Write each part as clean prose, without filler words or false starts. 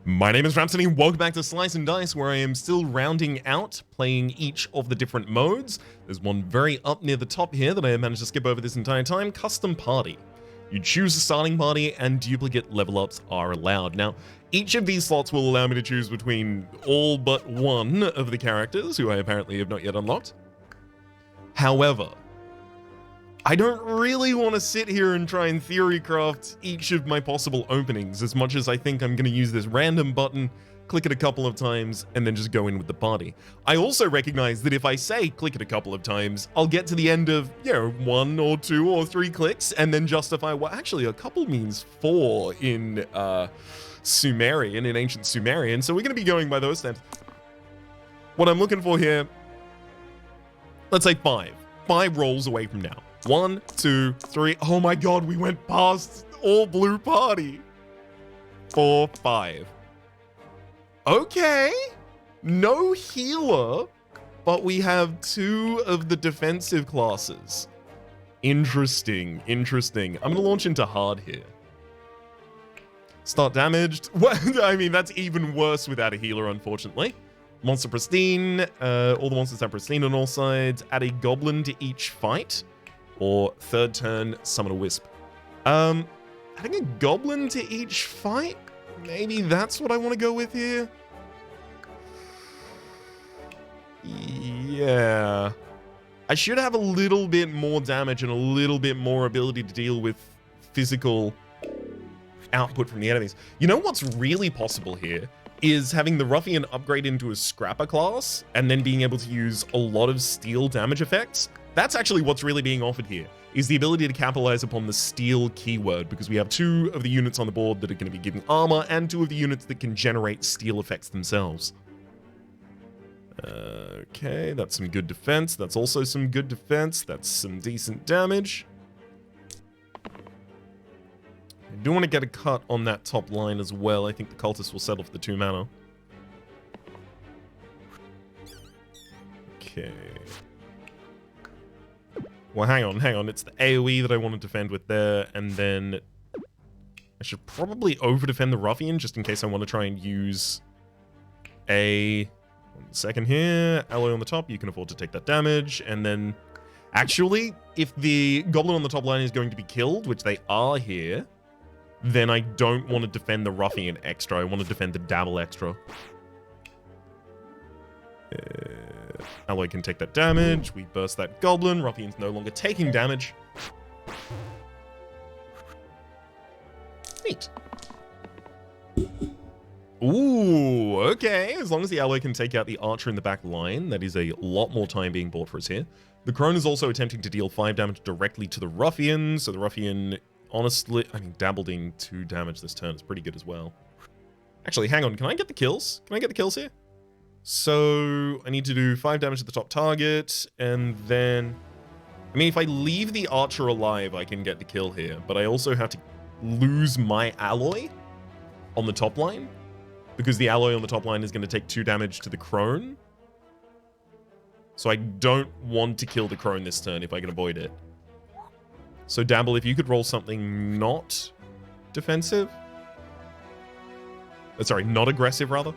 My name is Rhapsody, and welcome back to Slice and Dice, where I am still rounding out, playing each of the different modes. There's one very up near the top here that I managed to skip over this entire time, Custom Party. You choose a starting party, and duplicate level ups are allowed. Now, each of these slots will allow me to choose between all but one of the characters, who I apparently have not yet unlocked. However, I don't really want to sit here and try and theorycraft each of my possible openings as much as I think I'm going to use this random button, click it a couple of times, and then just go in with the party. I also recognize that if I say click it a couple of times, I'll get to the end of, one or two or three clicks and then justify, well, actually a couple means four in Sumerian, in ancient Sumerian, so we're going to be going by those steps. What I'm looking for here, let's say five. 5 rolls away from now. 1, 2, 3. Oh my god, we went past all blue party. 4, 5. Okay. No healer, but we have 2 of the defensive classes. Interesting. I'm going to launch into hard here. Start damaged. Well, I mean, that's even worse without a healer, unfortunately. Monster Pristine. All the monsters have Pristine on all sides. Add a goblin to each fight. Or third turn, summon a wisp. Adding a goblin to each fight? Maybe that's what I want to go with here? Yeah. I should have a little bit more damage and a little bit more ability to deal with physical output from the enemies. You know what's really possible here? Is having the Ruffian upgrade into a Scrapper class and then being able to use a lot of steel damage effects. That's actually what's really being offered here, is the ability to capitalize upon the steel keyword, because we have 2 of the units on the board that are going to be giving armor and 2 of the units that can generate steel effects themselves. Okay, that's some good defense. That's also some good defense. That's some decent damage. I do want to get a cut on that top line as well. I think the cultist will settle for the 2 mana. Okay. Well, hang on. It's the AoE that I want to defend with there, and then I should probably over-defend the Ruffian just in case I want to try and use a... 1 second here. Alloy on the top, you can afford to take that damage, and then... Actually, if the Goblin on the top line is going to be killed, which they are here, then I don't want to defend the Ruffian extra. I want to defend the Dabble extra. Alloy can take that damage. We burst that Goblin. Ruffian's no longer taking damage. Neat. Ooh, okay. As long as the Alloy can take out the Archer in the back line, that is a lot more time being bought for us here. The Crone is also attempting to deal 5 damage directly to the Ruffian, so the Ruffian... Honestly, I mean, dabbling 2 damage this turn is pretty good as well. Actually, hang on. Can I get the kills? Can I get the kills here? So, I need to do 5 damage to the top target, and then... I mean, if I leave the Archer alive, I can get the kill here, but I also have to lose my Alloy on the top line, because the Alloy on the top line is going to take 2 damage to the Crone. So I don't want to kill the Crone this turn if I can avoid it. So, Dabble, if you could roll something not defensive. Sorry, not aggressive, rather.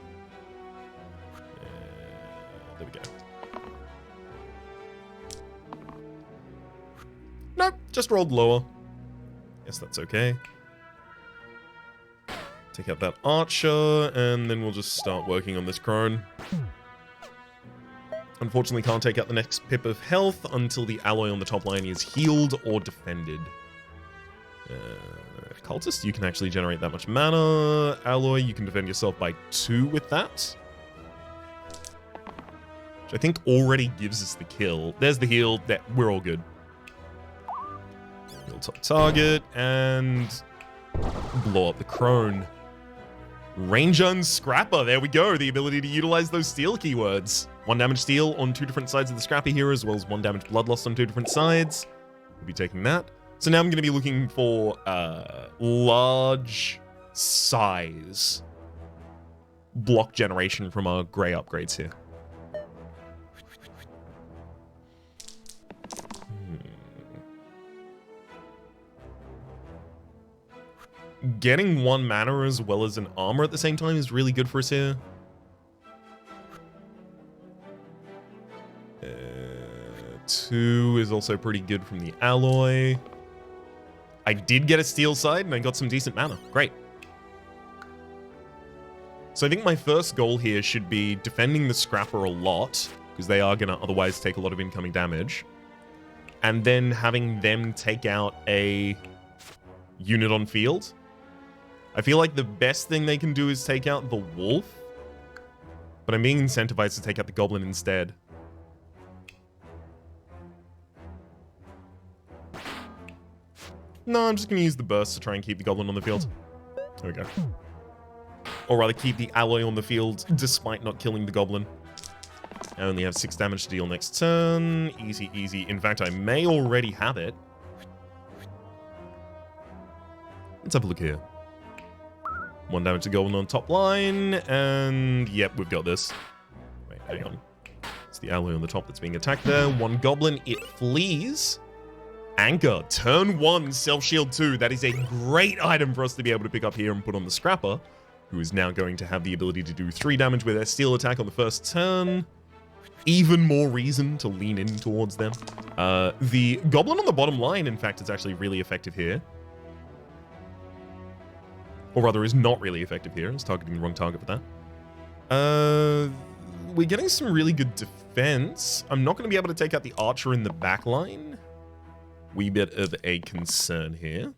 There we go. Nope, just rolled lower. Yes, that's okay. Take out that Archer, and then we'll just start working on this Crone. Unfortunately, can't take out the next pip of health until the Alloy on the top line is healed or defended. Cultist, you can actually generate that much mana. Alloy, you can defend yourself by 2 with that. Which I think already gives us the kill. There's the heal. We're all good. Heal top target, and blow up the Crone. Ranger and Scrapper, there we go. The ability to utilize those steel keywords. 1 damage steel on 2 different sides of the Scrapper here, as well as 1 damage bloodlust on 2 different sides. We'll be taking that. So now I'm going to be looking for large size block generation from our gray upgrades here. getting 1 mana as well as an armor at the same time is really good for us here. 2 is also pretty good from the alloy. I did get a steel side and I got some decent mana. Great. So I think my first goal here should be defending the Scrapper a lot, because they are going to otherwise take a lot of incoming damage. And then having them take out a unit on field. I feel like the best thing they can do is take out the Wolf. But I'm being incentivized to take out the Goblin instead. No, I'm just going to use the burst to try and keep the Goblin on the field. There we go. Or rather, keep the alloy on the field despite not killing the Goblin. I only have 6 damage to deal next turn. Easy, easy. In fact, I may already have it. Let's have a look here. 1 damage to Goblin on top line. And yep, we've got this. Wait, hang on. It's the alloy on the top that's being attacked there. 1 Goblin. It flees. Anchor, turn 1, self-shield 2. That is a great item for us to be able to pick up here and put on the Scrapper, who is now going to have the ability to do 3 damage with their steel attack on the first turn. Even more reason to lean in towards them. The Goblin on the bottom line, in fact, is actually really effective here. Or rather, is not really effective here. It's targeting the wrong target for that. We're getting some really good defense. I'm not going to be able to take out the Archer in the back line. Wee bit of a concern here.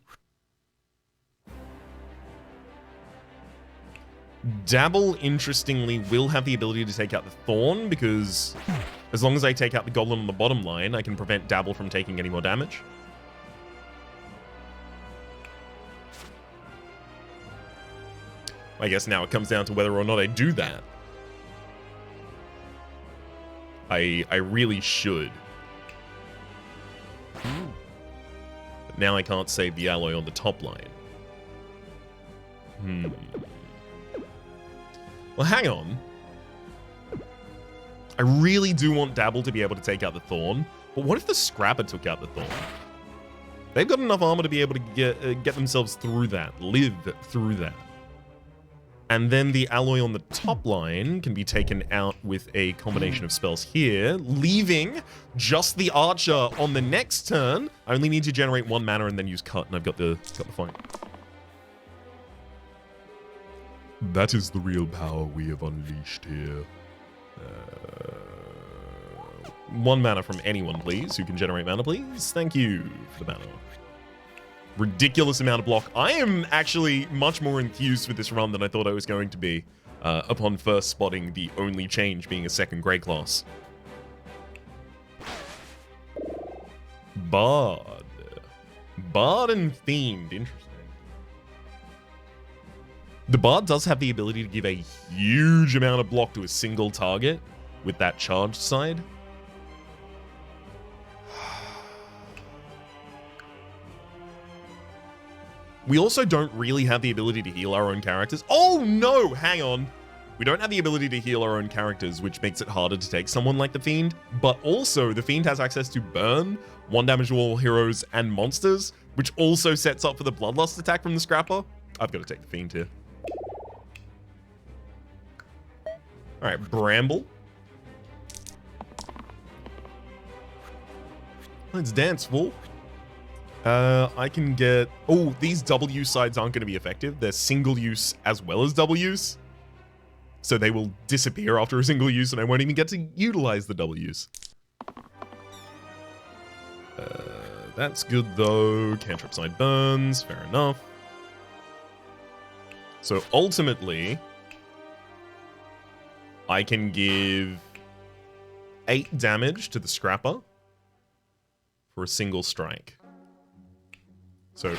Dabble, interestingly, will have the ability to take out the Thorn, because as long as I take out the Goblin on the bottom line, I can prevent Dabble from taking any more damage. I guess now it comes down to whether or not I do that. I really should. But now I can't save the alloy on the top line. Well, hang on. I really do want Dabble to be able to take out the Thorn, but what if the Scrapper took out the Thorn? They've got enough armor to be able to get themselves through that, live through that. And then the alloy on the top line can be taken out with a combination of spells here, leaving just the Archer on the next turn. I only need to generate 1 mana and then use Cut, and I've got the fight. That is the real power we have unleashed here. 1 mana from anyone, please, who can generate mana, please. Thank you for the mana. Ridiculous amount of block. I am actually much more enthused with this run than I thought I was going to be upon first spotting the only change being a second Grey class. Bard. Bard and Fiend. Interesting. The Bard does have the ability to give a huge amount of block to a single target with that charged side. We also don't really have the ability to heal our own characters. Oh no, hang on. We don't have the ability to heal our own characters, which makes it harder to take someone like the Fiend. But also, the Fiend has access to Burn, 1 damage to all heroes and monsters, which also sets up for the Bloodlust attack from the Scrapper. I've got to take the Fiend here. Alright, Bramble. Let's dance, fool. I can get... Oh, these double use sides aren't going to be effective. They're single use as well as double use. So they will disappear after a single use, and I won't even get to utilize the double use. That's good, though. Cantrip side burns. Fair enough. So ultimately, I can give 8 damage to the Scrapper for a single strike. So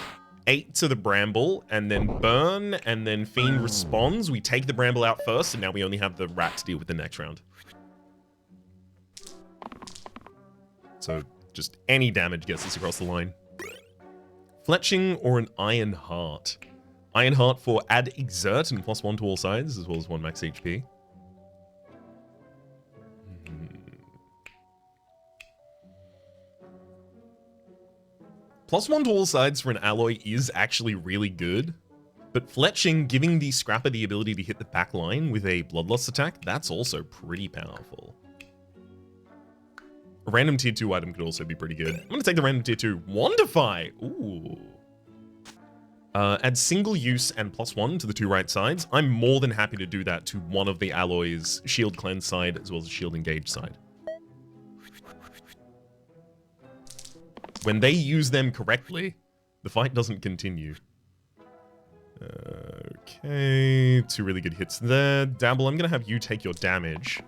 8 to the Bramble, and then Burn, and then Fiend responds. We take the Bramble out first, and now we only have the Rat to deal with the next round. So just any damage gets us across the line. Fletching or an Iron Heart. Iron Heart for add Exert and +1 to all sides, as well as 1 max HP. +1 to all sides for an alloy is actually really good. But fletching, giving the Scrapper the ability to hit the back line with a Bloodlust attack, that's also pretty powerful. A random tier 2 item could also be pretty good. I'm going to take the random tier 2. Wandify! Ooh. Add single use and +1 to the 2 right sides. I'm more than happy to do that to one of the alloys' shield cleanse side as well as the shield engage side. When they use them correctly, the fight doesn't continue. Okay, 2 really good hits there. Dabble, I'm going to have you take your damage.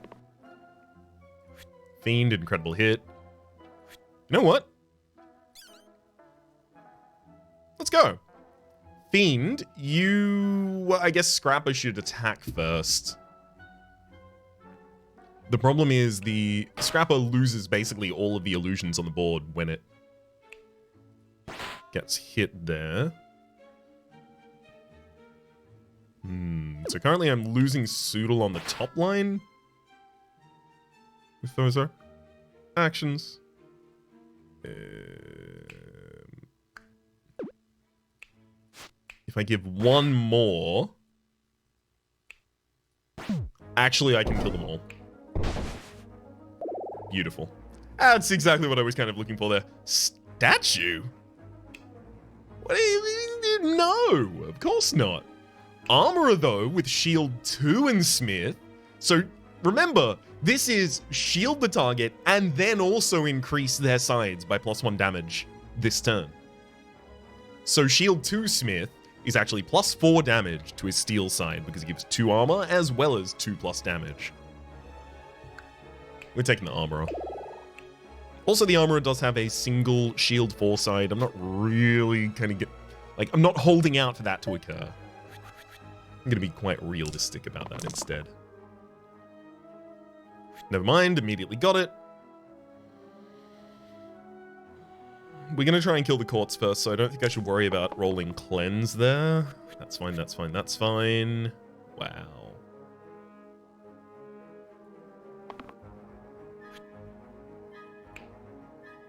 Fiend, incredible hit. You know what? Let's go. Fiend, you... Well, I guess Scrapper should attack first. The problem is the Scrapper loses basically all of the illusions on the board when it gets hit there. So currently I'm losing Soodle on the top line. With those are actions. If I give one more... Actually, I can kill them all. Beautiful. That's exactly what I was kind of looking for there. Statue? What do you mean? No, of course not. Armorer, though, with shield 2 and Smith. So, remember, this is shield the target and then also increase their sides by +1 damage this turn. So, shield 2 Smith is actually +4 damage to his steel side because it gives 2 armor as well as 2+ damage. We're taking the Armorer. Also, the Armorer does have a single shield 4 side. I'm not really kind of I'm not holding out for that to occur. I'm going to be quite realistic about that instead. Never mind, immediately got it. We're going to try and kill the Courts first, so I don't think I should worry about rolling Cleanse there. That's fine, that's fine, that's fine. Wow.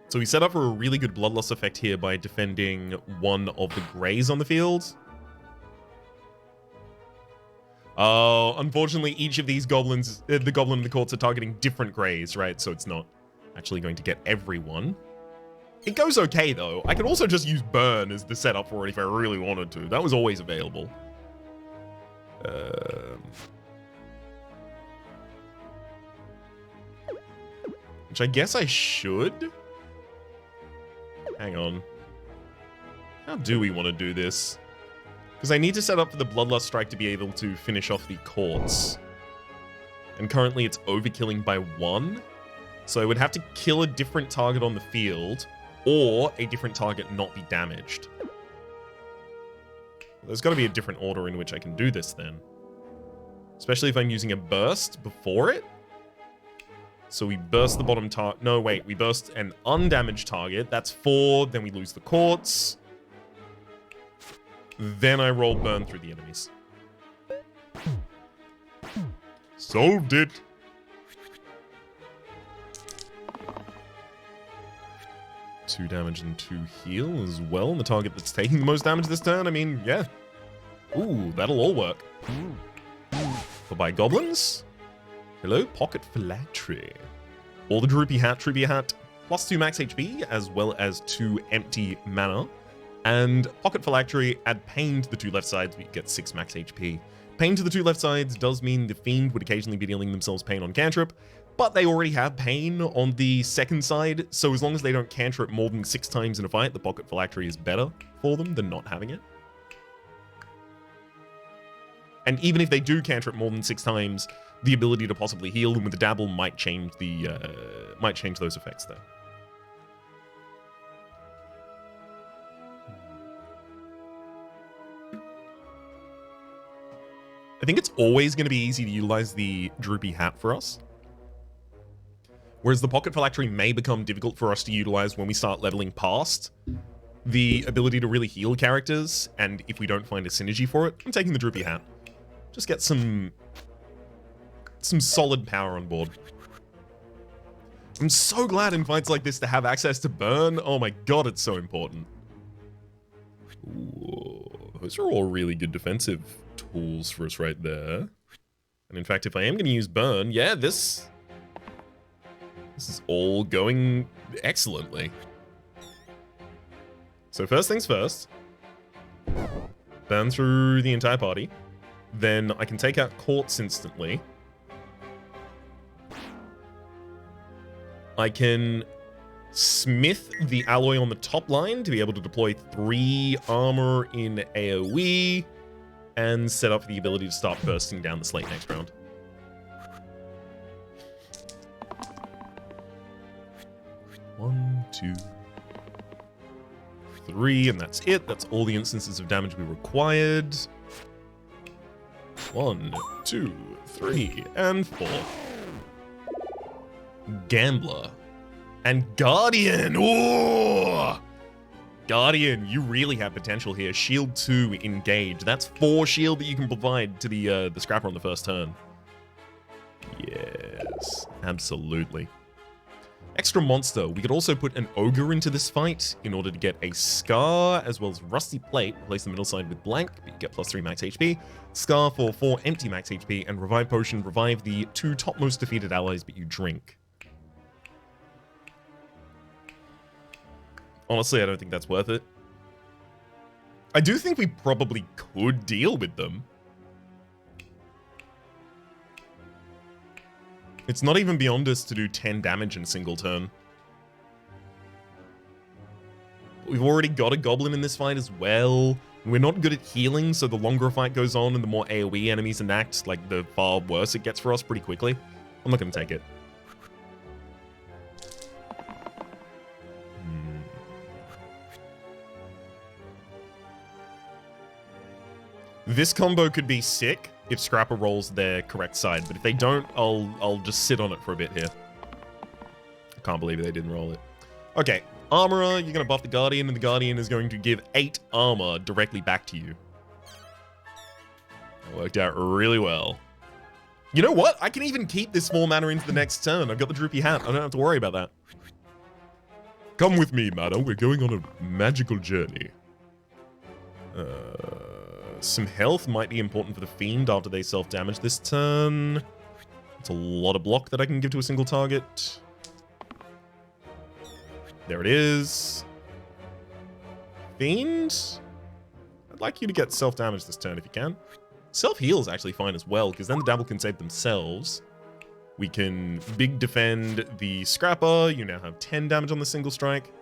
So we set up for a really good Bloodlust effect here by defending one of the Greys on the field. Oh, unfortunately, each of these goblins, the Goblin and the Courts are targeting different Greys, right? So it's not actually going to get everyone. It goes okay, though. I could also just use Burn as the setup for it if I really wanted to. That was always available. Which I guess I should. Hang on. How do we want to do this? Because I need to set up for the Bloodlust Strike to be able to finish off the Courts. And currently it's overkilling by 1. So I would have to kill a different target on the field, or a different target not be damaged. There's got to be a different order in which I can do this then. Especially if I'm using a burst before it. So we burst the bottom target. No, wait. We burst an undamaged target. That's 4. Then we lose the Courts. Then I roll Burn through the enemies. Solved it. Two damage and 2 heal as well. And the target that's taking the most damage this turn. I mean, yeah. Ooh, that'll all work. Goodbye, goblins. Hello, Pocket Phylactery. Or the Droopy Hat, +2 max HP, as well as 2 empty mana. And Pocket Phylactery, add Pain to the 2 left sides, we get 6 max HP. Pain to the 2 left sides does mean the Fiend would occasionally be dealing themselves Pain on cantrip, but they already have Pain on the second side, so as long as they don't cantrip more than 6 times in a fight, the Pocket Phylactery is better for them than not having it. And even if they do cantrip more than 6 times, the ability to possibly heal them with the Dabble might change the those effects there. I think it's always going to be easy to utilize the Droopy Hat for us. Whereas the Pocket Phylactery may become difficult for us to utilize when we start leveling past the ability to really heal characters, and if we don't find a synergy for it, I'm taking the Droopy Hat. Just get some solid power on board. I'm so glad in fights like this to have access to Burn. Oh my god, it's so important. Ooh. those are all really good defensive tools for us right there. And in fact, if I am going to use burn, yeah, this is all going excellently. So first things first, burn through the entire party. Then I can take out Quartz instantly. I can smith the alloy on the top line to be able to deploy 3 armor in AoE and set up the ability to start bursting down the slate next round. One, 2, 3, and that's it. That's all the instances of damage we required. 1, 2, 3, and 4. Gambler. And Guardian! Ooh! Guardian, you really have potential here. Shield 2, engage. That's 4 shield that you can provide to the Scrapper on the first turn. Yes, absolutely. Extra monster. We could also put an Ogre into this fight in order to get a Scar, as well as Rusty Plate. Replace the middle side with blank, but you get +3 max HP. Scar for 4 empty max HP, and Revive Potion. Revive the 2 topmost defeated allies, but you drink. Honestly, I don't think that's worth it. I do think we probably could deal with them. It's not even beyond us to do 10 damage in a single turn. We've already got a Goblin in this fight as well. We're not good at healing, so the longer a fight goes on and the more AoE enemies enact, like, the far worse it gets for us pretty quickly. I'm not going to take it. This combo could be sick if Scrapper rolls their correct side, but if they don't, I'll just sit on it for a bit here. I can't believe they didn't roll it. Okay, Armorer, you're going to buff the Guardian, and the Guardian is going to give 8 armor directly back to you. That worked out really well. You know what? I can even keep this small mana into the next turn. I've got the Droopy Hat. I don't have to worry about that. Come with me, mana. We're going on a magical journey. Some health might be important for the Fiend after they self-damage this turn. It's a lot of block that I can give to a single target. There it is. Fiend? I'd like you to get self-damage this turn if you can. Self-heal is actually fine as well, because then the Dabble can save themselves. We can big defend the Scrapper. You now have 10 damage on the single strike.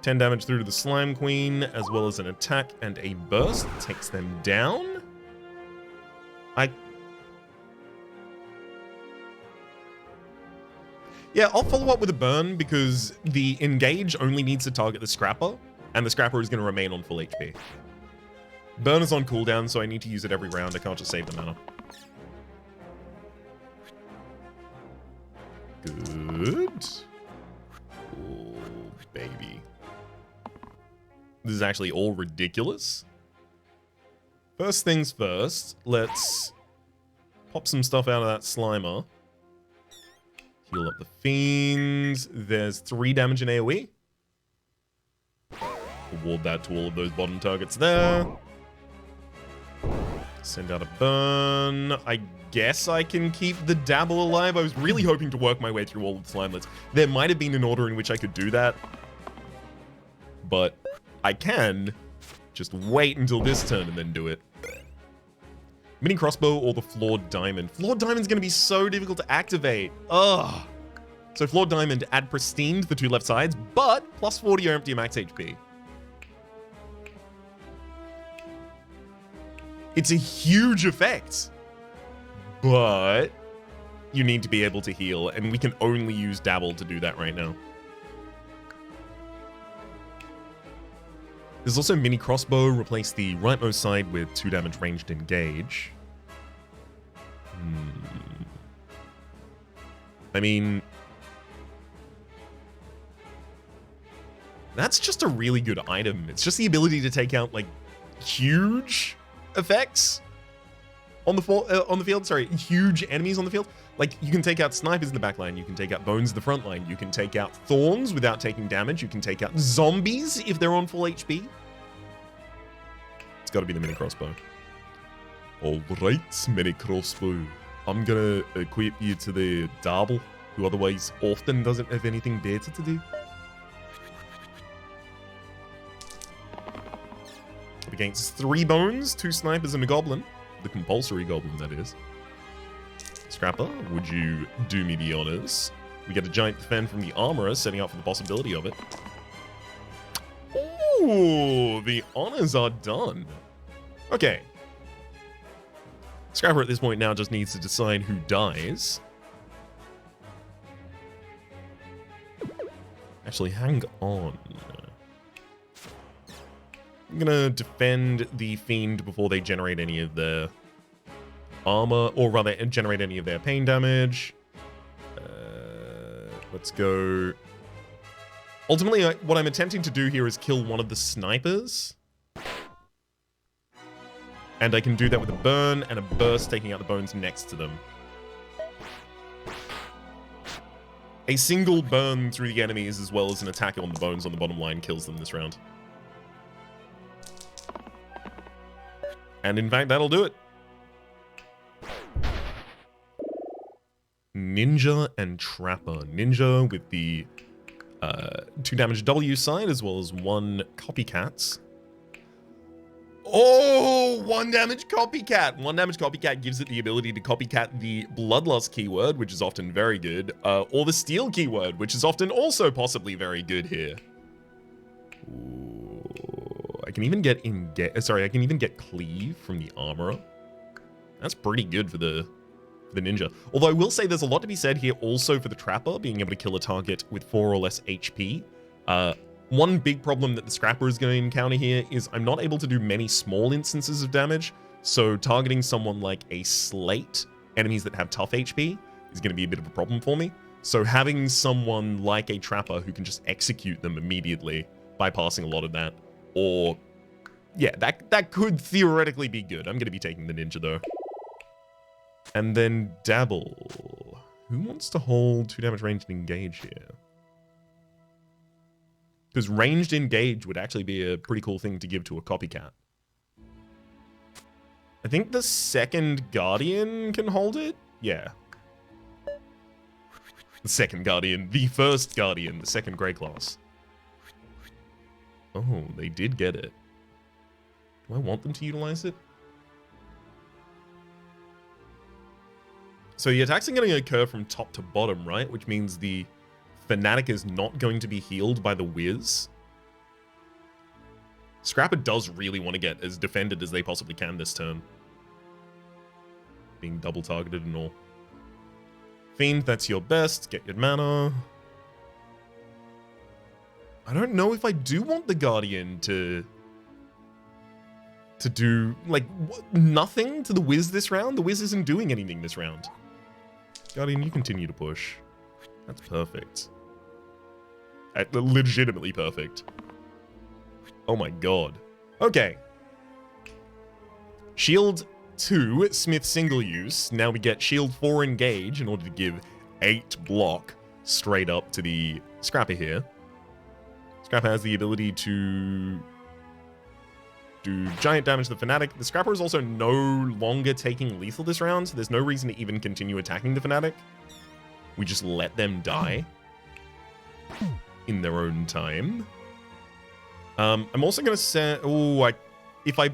10 damage through to the Slime Queen, as well as an attack and a burst. Takes them down. Yeah, I'll follow up with a burn, because the engage only needs to target the Scrapper, and the Scrapper is going to remain on full HP. Burn is on cooldown, so I need to use it every round. I can't just save the mana. Good. Oh, baby. This is actually all ridiculous. First things first, let's pop some stuff out of that Slimer. Heal up the Fiends. There's 3 damage in AoE. Award that to all of those bottom targets there. Send out a burn. I guess I can keep the Dabble alive. I was really hoping to work my way through all of the Slimelets. There might have been an order in which I could do that, but I can just wait until this turn and then do it. Mini Crossbow or the Flawed Diamond. Flawed Diamond's going to be so difficult to activate. Ugh. So Flawed Diamond, add Pristine to the 2 left sides, but +40 or empty max HP. It's a huge effect, but you need to be able to heal, and we can only use Dabble to do that right now. There's also Mini Crossbow, replace the rightmost side with 2 damage ranged engage. I mean, that's just a really good item. It's just the ability to take out, like, huge effects on the field. Sorry, huge enemies on the field. Like, you can take out snipers in the back line, you can take out bones in the front line, you can take out thorns without taking damage, you can take out zombies if they're on full HP. got to be the mini crossbow. Alright, mini crossbow. I'm gonna equip you to the Dabble, who otherwise often doesn't have anything better to do. Up against 3 bones, 2 snipers, and a goblin. The compulsory goblin, that is. Scrapper, would you do me the honors? We get a giant defend from the armorer, setting up for the possibility of it. Ooh, the honors are done. Okay. Scrapper at this point now just needs to decide who dies. Actually, hang on. I'm gonna defend the Fiend before they generate any of their armor, or rather, generate any of their pain damage. Let's go. Ultimately, what I'm attempting to do here is kill one of the snipers. And I can do that with a burn and a burst, taking out the bones next to them. A single burn through the enemies, as well as an attack on the bones on the bottom line, kills them this round. And in fact, that'll do it. Ninja and Trapper. Ninja with the 2 damage W side, as well as 1 copycats. Oh, 1 damage copycat. 1 damage copycat gives it the ability to copycat the Bloodlust keyword, which is often very good, or the Steel keyword, which is often also possibly very good here. Ooh, I can even get I can even get Cleave from the Armorer. That's pretty good for the Ninja. Although I will say there's a lot to be said here also for the Trapper, being able to kill a target with 4 or less HP. One big problem that the Scrapper is going to encounter here is I'm not able to do many small instances of damage, so targeting someone like a Slate, enemies that have tough HP, is going to be a bit of a problem for me. So having someone like a Trapper who can just execute them immediately, bypassing a lot of that, or... yeah, that could theoretically be good. I'm going to be taking the Ninja, though. And then Dabble. Who wants to hold 2 damage ranged engage here? Because ranged engage would actually be a pretty cool thing to give to a copycat. I think the second Guardian can hold it? Yeah. The second Guardian. The first Guardian. The second Grey class. Oh, they did get it. Do I want them to utilize it? So the attacks are going to occur from top to bottom, right? Which means the Fanatic is not going to be healed by the Whiz. Scrapper does really want to get as defended as they possibly can this turn. Being double targeted and all. Fiend, that's your best. Get your mana. I don't know if I do want the Guardian to do, like, nothing to the Whiz this round. The Whiz isn't doing anything this round. Guardian, you continue to push. That's perfect. Legitimately perfect. Oh my god. Okay. Shield 2, Smith single use. Now we get Shield 4 engage in order to give 8 block straight up to the Scrapper here. Scrapper has the ability to do giant damage to the Fanatic. The Scrapper is also no longer taking lethal this round, so there's no reason to even continue attacking the Fanatic. We just let them die in their own time. I'm also going to send... oh, if I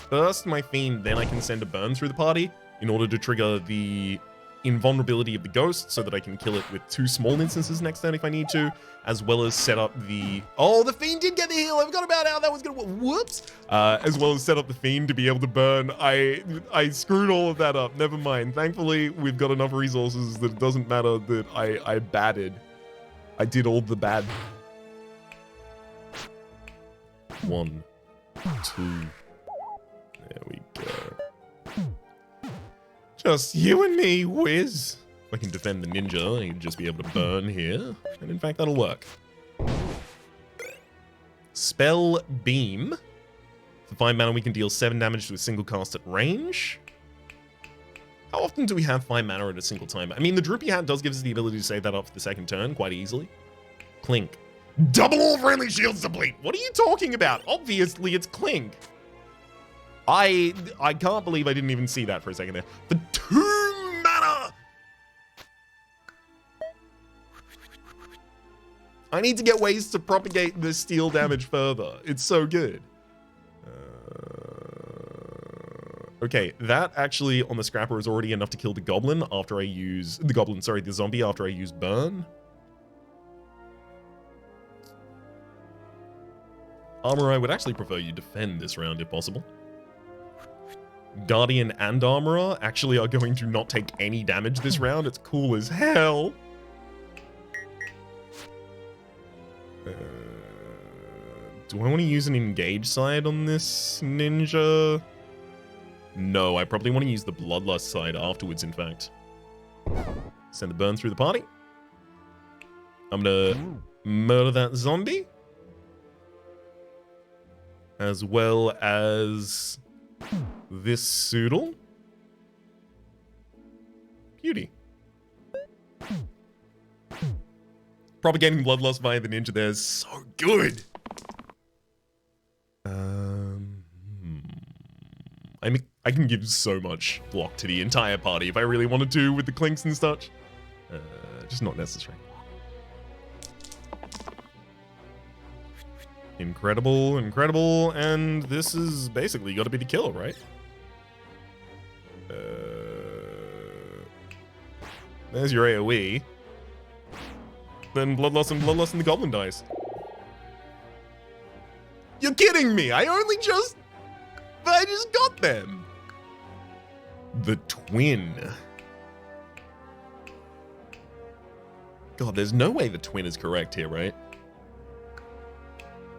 burst my Fiend, then I can send a burn through the party in order to trigger the invulnerability of the Ghost so that I can kill it with 2 small instances next turn if I need to, as well as set up the... oh, the Fiend did get the heal! I forgot about how that was going to... whoops! As well as set up the Fiend to be able to burn. I screwed all of that up. Never mind. Thankfully, we've got enough resources that it doesn't matter that I batted. I did all the bad... 1, 2... there we go. Just you and me, Whiz. If I can defend the Ninja, I can just be able to burn here. And in fact, that'll work. Spell Beam. For 5 mana, we can deal 7 damage to a single cast at range. How often do we have 5 mana at a single time? I mean, the Droopy Hat does give us the ability to save that up for the second turn quite easily. Clink. Double all friendly shields deplete! What are you talking about? Obviously, it's Clink. I can't believe I didn't even see that for a second there. For 2 mana! I need to get ways to propagate this steel damage further. It's so good. Okay, that actually on the scrapper is already enough to kill the goblin after I use... the zombie after I use burn. Armor, I would actually prefer you defend this round if possible. Guardian and Armorer actually are going to not take any damage this round. It's cool as hell. Do I want to use an engage side on this ninja? No, I probably want to use the Bloodlust side afterwards, in fact. Send the burn through the party. I'm gonna murder that zombie. As well as this Soodle. Beauty. Propagating Bloodlust via the ninja there is so good. I can give so much block to the entire party if I really wanted to with the clinks and such. Just not necessary. Incredible, incredible, and this is basically got to be the kill, right? There's your AoE. Then Bloodlust and the Goblin dies. You're kidding me! I just got them! The twin. God, there's no way the twin is correct here, right?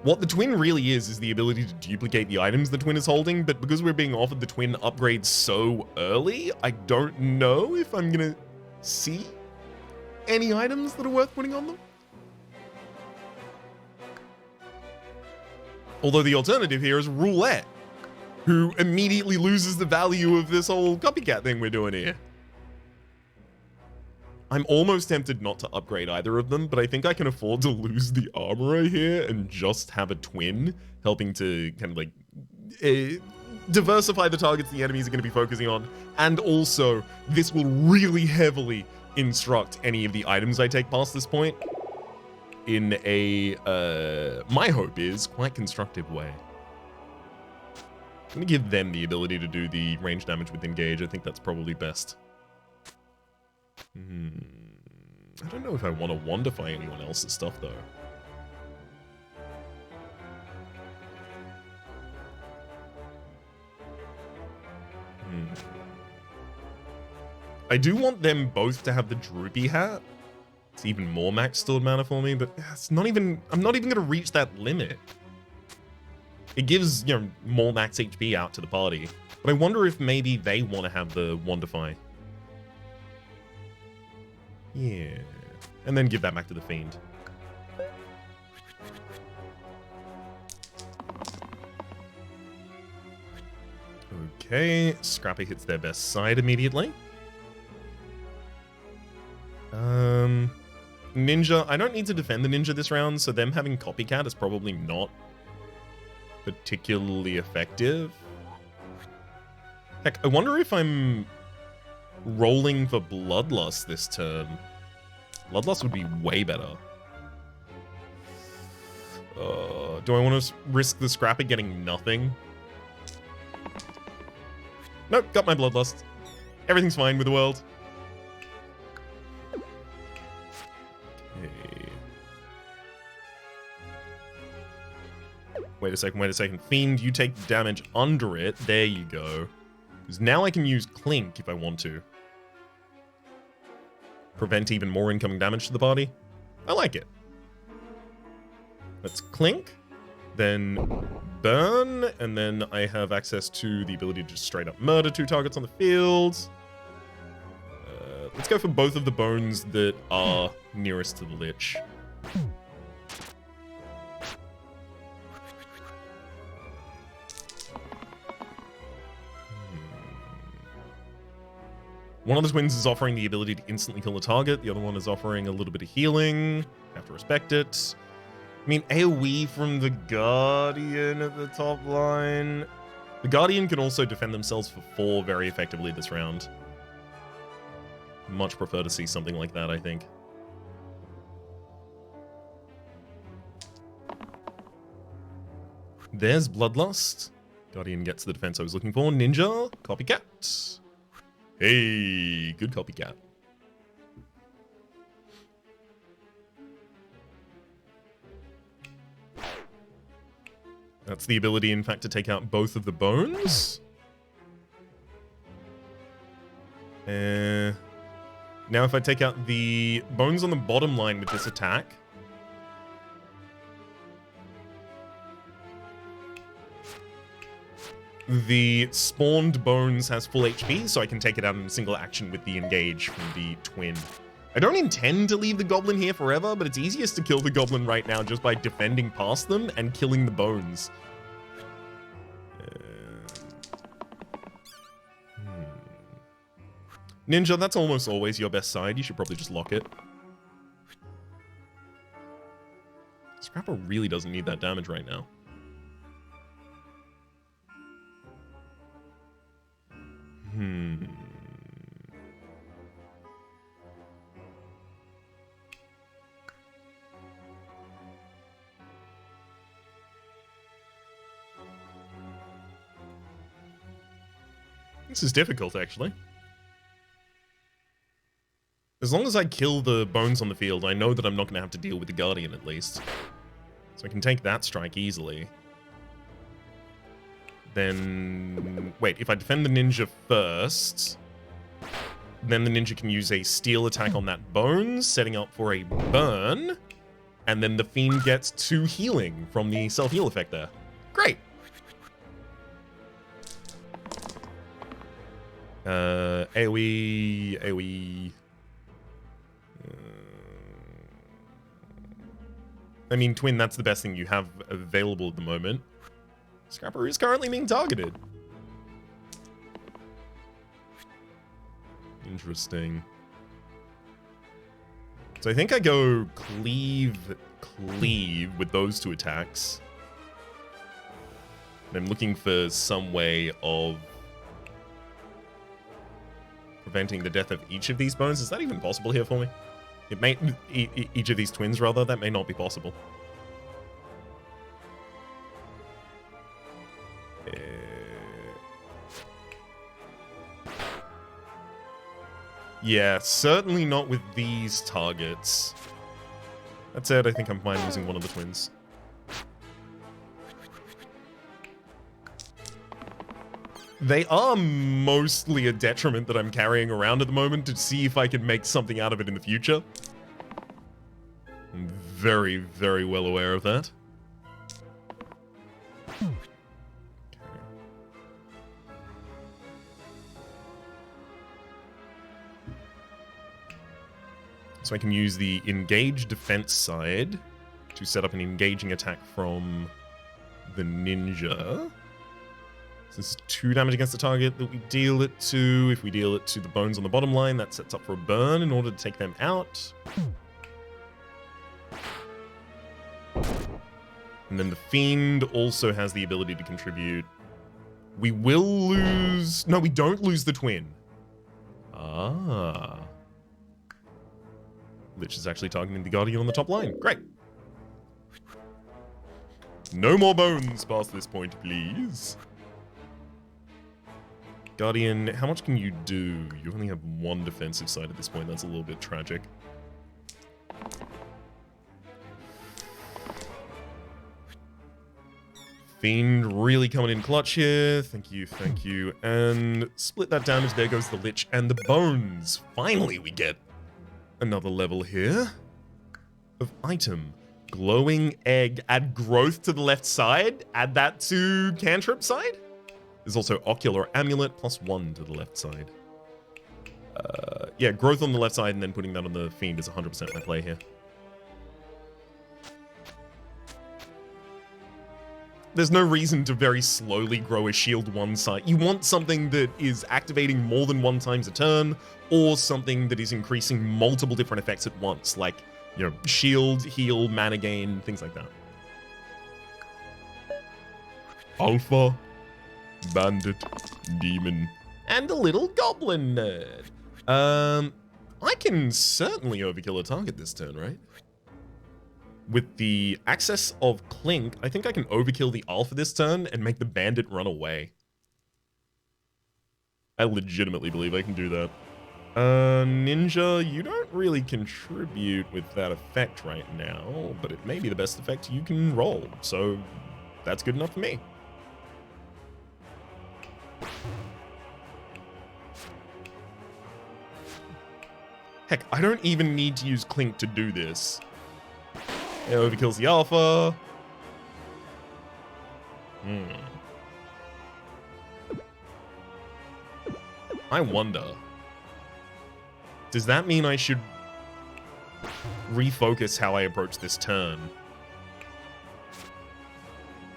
What the twin really is the ability to duplicate the items the twin is holding, but because we're being offered the twin upgrade so early, I don't know if I'm gonna see any items that are worth putting on them. Although the alternative here is Roulette, who immediately loses the value of this whole copycat thing we're doing here. I'm almost tempted not to upgrade either of them, but I think I can afford to lose the Armorer here and just have a twin, helping to kind of like diversify the targets the enemies are going to be focusing on. And also, this will really heavily instruct any of the items I take past this point in a, my hope is, quite constructive way. I'm going to give them the ability to do the range damage with engage. I think that's probably best. I don't know if I want to wandify anyone else's stuff, though. I do want them both to have the droopy hat. It's even more max stored mana for me, but it's not even... I'm not even going to reach that limit. It gives, you know, more max HP out to the party. But I wonder if maybe they want to have the Wandify. Yeah. And then give that back to the Fiend. Okay. Scrapper hits their best side immediately. Ninja. I don't need to defend the Ninja this round, so them having Copycat is probably not particularly effective. Heck, I wonder if I'm rolling for Bloodlust this turn. Bloodlust would be way better. Do I want to risk the Scrapper getting nothing? Nope, got my Bloodlust. Everything's fine with the world. Okay. Wait a second. Fiend, you take damage under it. There you go. Because now I can use Clink if I want to. Prevent even more incoming damage to the party. I like it. Let's Clink, then Burn, and then I have access to the ability to just straight up murder 2 targets on the field. Let's go for both of the bones that are nearest to the Lich. One of the twins is offering the ability to instantly kill a target. The other one is offering a little bit of healing. Have to respect it. I mean, AoE from the Guardian at the top line. The Guardian can also defend themselves for 4 very effectively this round. Much prefer to see something like that, I think. There's Bloodlust. Guardian gets the defense I was looking for. Ninja, copycat. Hey, good copycat. That's the ability, in fact, to take out both of the bones. Now if I take out the bones on the bottom line with this attack, the spawned bones has full HP, so I can take it out in a single action with the engage from the twin. I don't intend to leave the goblin here forever, but it's easiest to kill the goblin right now just by defending past them and killing the bones. Ninja, that's almost always your best side. You should probably just lock it. Scrapper really doesn't need that damage right now. This is difficult, actually. As long as I kill the bones on the field, I know that I'm not going to have to deal with the Guardian, at least. So I can take that strike easily. Then... Wait, if I defend the Ninja first... Then the Ninja can use a steel attack on that bones, setting up for a burn. And then the Fiend gets 2 healing from the self-heal effect there. Great! AoE... I mean, Twin, that's the best thing you have available at the moment. Scrapper is currently being targeted. Interesting. So I think I go cleave with those 2 attacks. And I'm looking for some way of preventing the death of each of these bones. Is that even possible here for me? It may... each of these twins, rather. That may not be possible. Yeah, certainly not with these targets. That said, I think I'm fine losing one of the twins. They are mostly a detriment that I'm carrying around at the moment to see if I can make something out of it in the future. I'm very, very well aware of that. So I can use the engage defense side to set up an engaging attack from the ninja. So this is 2 damage against the target that we deal it to. If we deal it to the bones on the bottom line, that sets up for a burn in order to take them out. And then the Fiend also has the ability to contribute. We will lose... No, we don't lose the twin. Ah. Lich is actually targeting the Guardian on the top line. Great. No more bones past this point, please. Guardian, how much can you do? You only have 1 defensive side at this point. That's a little bit tragic. Fiend really coming in clutch here. Thank you, thank you. And split that damage. There goes the Lich and the bones. Finally, we get another level here of item. Glowing egg. Add growth to the left side. Add that to cantrip side. There's also ocular amulet +1 to the left side. Yeah, growth on the left side and then putting that on the Fiend is 100% my play here. There's no reason to very slowly grow a shield one side. You want something that is activating more than 1 times a turn, or something that is increasing multiple different effects at once, like, you know, shield, heal, mana gain, things like that. Alpha. bandit, demon, and a little goblin nerd. I can certainly overkill a target this turn, right? With the access of Clink, I think I can overkill the Alpha this turn and make the bandit run away. I legitimately believe I can do that. Ninja, you don't really contribute with that effect right now, but it may be the best effect you can roll, so that's good enough for me. Heck, I don't even need to use Clink to do this. It overkills the Alpha. I wonder, does that mean I should refocus how I approach this turn?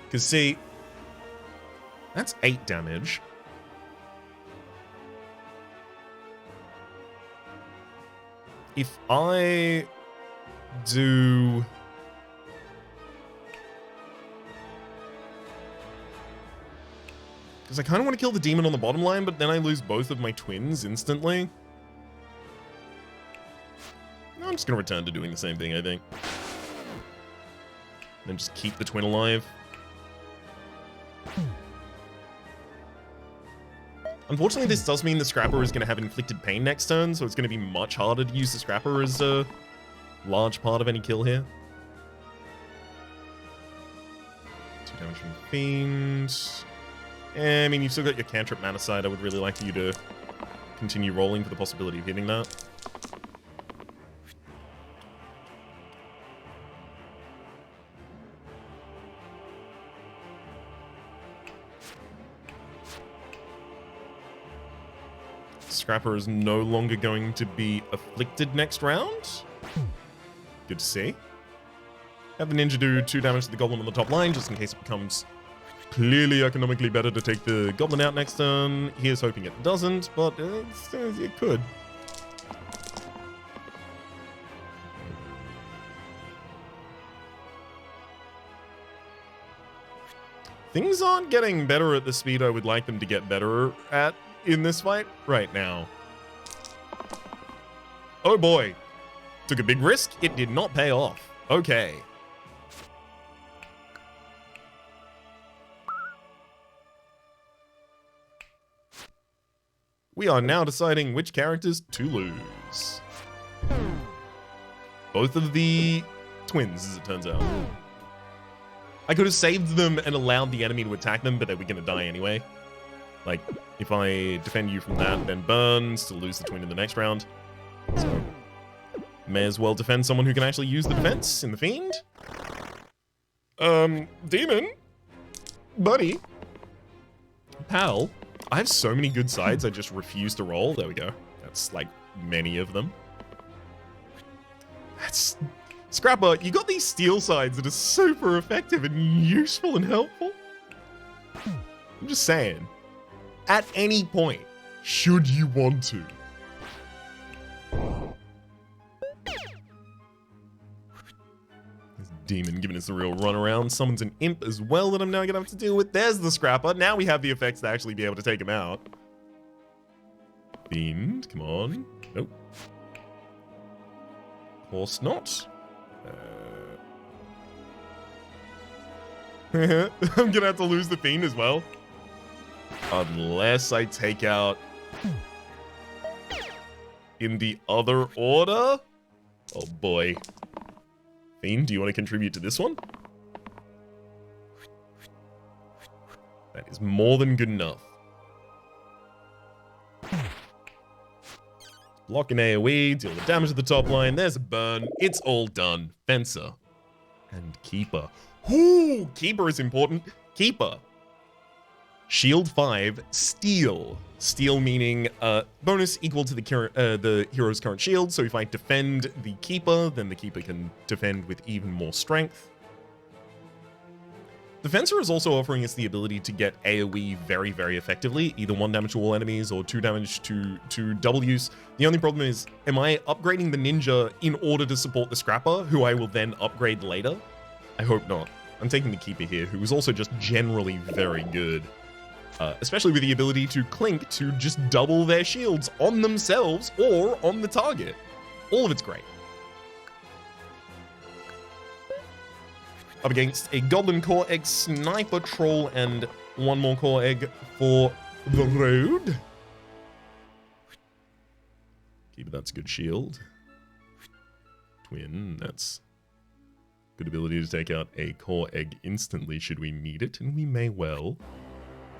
Because see, that's 8 damage. If I do... Because I kind of want to kill the demon on the bottom line, but then I lose both of my twins instantly. No, I'm just going to return to doing the same thing, I think. And just keep the twin alive. Unfortunately, this does mean the Scrapper is going to have inflicted pain next turn, so it's going to be much harder to use the Scrapper as a large part of any kill here. 2 damage from the Fiend. I mean, you've still got your cantrip mana side. I would really like you to continue rolling for the possibility of hitting that. Scrapper is no longer going to be afflicted next round. Good to see. Have the ninja do 2 damage to the goblin on the top line, just in case it becomes clearly economically better to take the goblin out next turn. Here's hoping it doesn't, but it could. Things aren't getting better at the speed I would like them to get better at in this fight right now. Oh boy. Took a big risk. It did not pay off. Okay. We are now deciding which characters to lose. Both of the twins, as it turns out. I could have saved them and allowed the enemy to attack them, but they were going to die anyway. Like, if I defend you from that, then burn, still lose the twin in the next round. So, may as well defend someone who can actually use the defense in the Fiend. Demon? Buddy? Pal? I have so many good sides, I just refuse to roll. There we go. That's, like, many of them. That's... Scrapper, you got these steel sides that are super effective and useful and helpful. I'm just saying. At any point, should you want to. This demon giving us a real runaround. Summons an imp as well that I'm now gonna have to deal with. There's the Scrapper. Now we have the effects to actually be able to take him out. Fiend, come on. Nope. Of course not. I'm gonna have to lose the Fiend as well. Unless I take out in the other order. Oh boy. Fiend, do you want to contribute to this one? That is more than good enough. Block an AoE, deal the damage to the top line. There's a burn. It's all done. Fencer. And Keeper. Ooh, Keeper is important. Keeper. Shield 5, Steel. Steel meaning bonus equal to the hero's current shield. So if I defend the Keeper, then the Keeper can defend with even more strength. The Fencer is also offering us the ability to get AoE very, very effectively. Either 1 damage to all enemies or 2 damage to double use. The only problem is, am I upgrading the Ninja in order to support the Scrapper, who I will then upgrade later? I hope not. I'm taking the Keeper here, who is also just generally very good. Especially with the ability to clink to just double their shields on themselves or on the target. All of it's great. Up against a Goblin Core Egg Sniper Troll and one more Core Egg for the road. Keep it, that's a good shield. Twin, that's good ability to take out a Core Egg instantly should we need it, and we may well.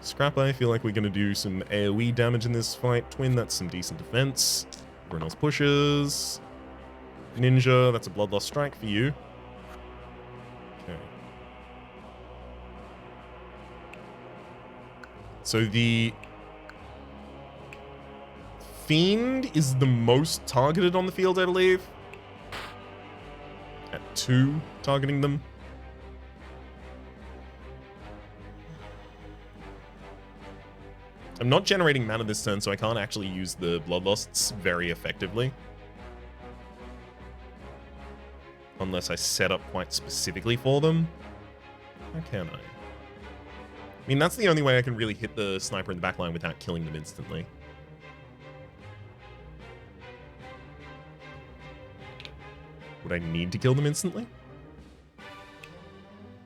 Scrapper, I feel like we're going to do some AoE damage in this fight. Twin, that's some decent defense. Everyone else pushes. Ninja, that's a Bloodlust Strike for you. Okay. So the Fiend is the most targeted on the field, I believe. At 2, targeting them. I'm not generating mana this turn, so I can't actually use the Bloodlusts very effectively. Unless I set up quite specifically for them. How can I? I mean, that's the only way I can really hit the sniper in the backline without killing them instantly. Would I need to kill them instantly?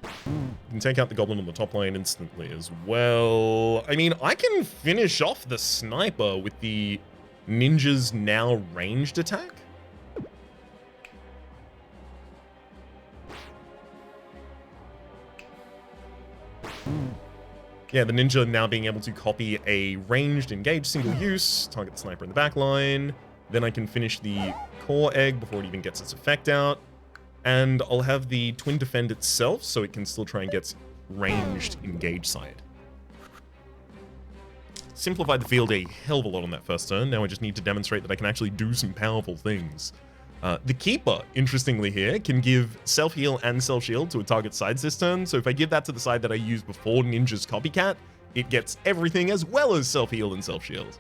You can take out the goblin on the top line instantly as well. I mean, I can finish off the sniper with the ninja's now ranged attack. Yeah, the ninja now being able to copy a ranged engage single use, target the sniper in the back line. Then I can finish the core egg before it even gets its effect out. And I'll have the twin defend itself so it can still try and get ranged engage side. Simplified the field a hell of a lot on that first turn. Now I just need to demonstrate that I can actually do some powerful things. The Keeper, interestingly here, can give self-heal and self-shield to a target sides this turn. So if I give that to the side that I used before Ninja's Copycat, it gets everything as well as self-heal and self-shield.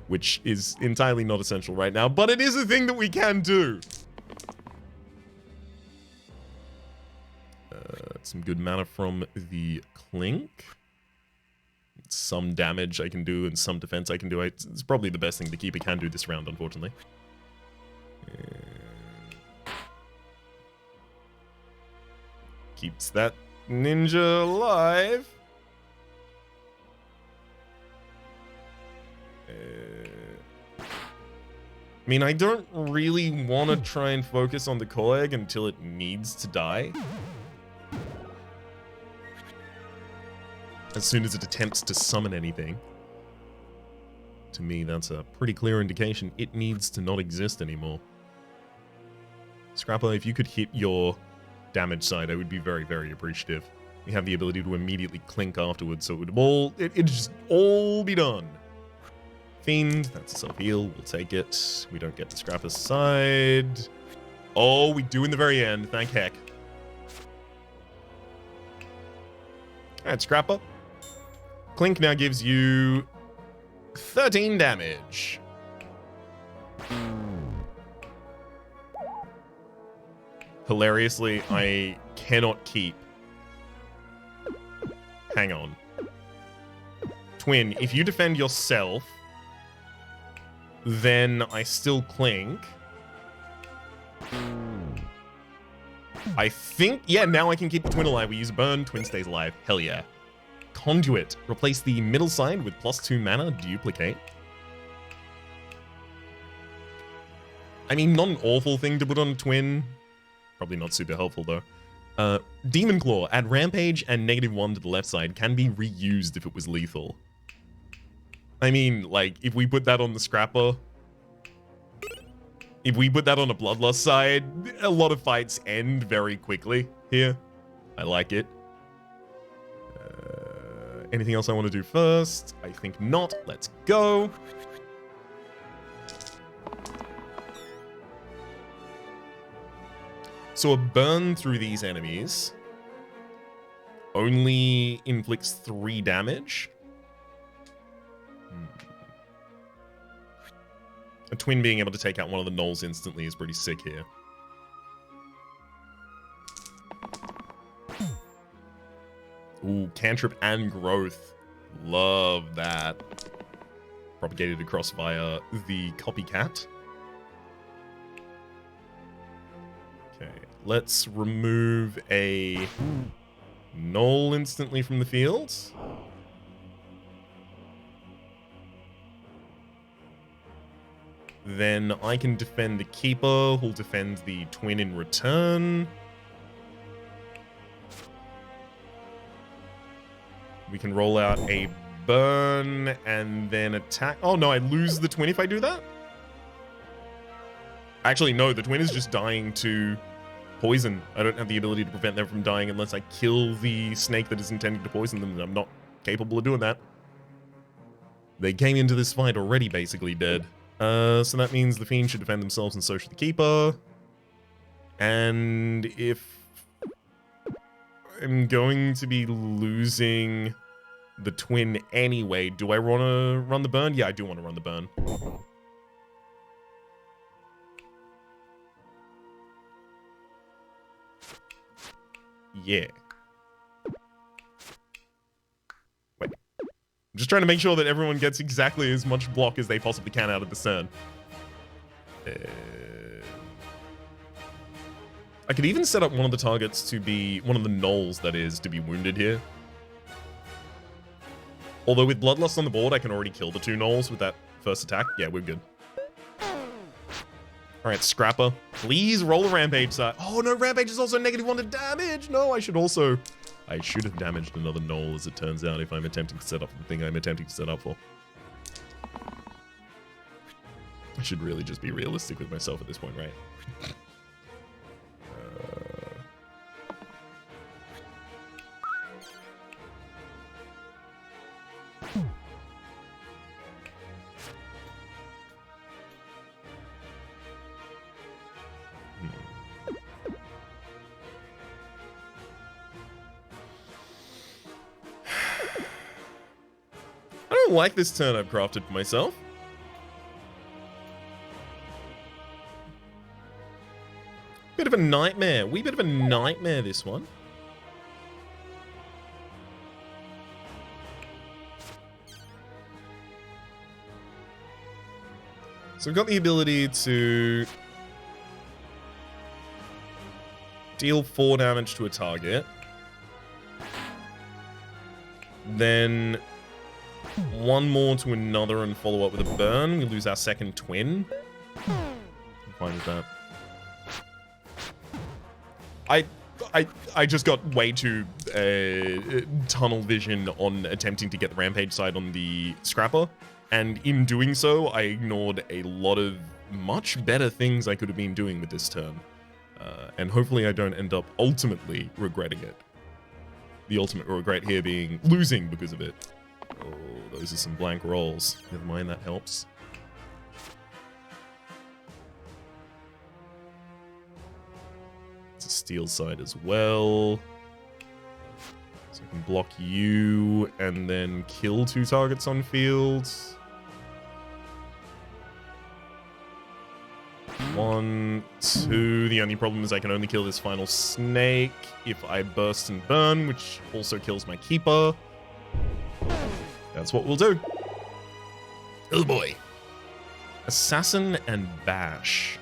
Which is entirely not essential right now, but it is a thing that we can do. Some good mana from the Clink. Some damage I can do and some defense I can do. It's probably the best thing the Keeper can do this round, unfortunately. Keeps that ninja alive. I mean, I don't really want to try and focus on the core egg until it needs to die. As soon as it attempts to summon anything. To me, that's a pretty clear indication it needs to not exist anymore. Scrapper, if you could hit your damage side, I would be very, very appreciative. You have the ability to immediately clink afterwards, so it would it'd just all be done. Fiend, that's a self-heal, we'll take it. We don't get the Scrapper's side. Oh, we do in the very end, thank heck. Alright, Scrapper. Clink now gives you 13 damage. Hilariously, I cannot keep. Hang on. Twin, if you defend yourself, then I still clink. I think, yeah, now I can keep Twin alive. We use burn, Twin stays alive. Hell yeah. Conduit. Replace the middle side with +2 mana, duplicate. I mean, not an awful thing to put on a Twin. Probably not super helpful, though. Demon Claw. Add Rampage and -1 to the left side. Can be reused if it was lethal. I mean, like, if we put that on the Scrapper... If we put that on a Bloodlust side, a lot of fights end very quickly here. I like it. Anything else I want to do first? I think not. Let's go. So a burn through these enemies only inflicts 3 damage. A Twin being able to take out one of the gnolls instantly is pretty sick here. Ooh, cantrip and growth. Love that. Propagated across via the copycat. Okay, let's remove a Knoll instantly from the field. Then I can defend the Keeper, who'll defend the Twin in return. We can roll out a Burn and then attack. Oh no, I lose the Twin if I do that? Actually, no, the Twin is just dying to poison. I don't have the ability to prevent them from dying unless I kill the snake that is intending to poison them, and I'm not capable of doing that. They came into this fight already basically dead. So that means the Fiend should defend themselves and so should the Keeper. And if I'm going to be losing the Twin anyway, do I want to run the Burn? Yeah, I do want to run the Burn. Yeah. Wait. I'm just trying to make sure that everyone gets exactly as much block as they possibly can out of this turn. I could even set up one of the targets to be, one of the Knolls, that is, to be wounded here. Although with Bloodlust on the board, I can already kill the 2 Knolls with that first attack. Yeah, we're good. Alright, Scrapper. Please roll a Rampage side. Oh no, Rampage is also -1 to damage! No, I should have damaged another Knoll, as it turns out, if I'm attempting to set up the thing I'm attempting to set up for. I should really just be realistic with myself at this point, right? I don't like this turn I've crafted for myself. Bit of a nightmare. Wee bit of a nightmare, this one. So we've got the ability to deal 4 damage to a target. Then 1 more to another and follow up with a burn. We lose our second Twin. I'm fine with that. I just got way too tunnel vision on attempting to get the Rampage side on the Scrapper. And in doing so, I ignored a lot of much better things I could have been doing with this turn. And hopefully I don't end up ultimately regretting it. The ultimate regret here being losing because of it. Oh, those are some blank rolls. Never mind, that helps. It's a steel side as well. So I can block you and then kill 2 targets on field. 1, 2. The only problem is I can only kill this final snake if I burst and burn, which also kills my Keeper. That's what we'll do. Oh boy. Assassin and Bash.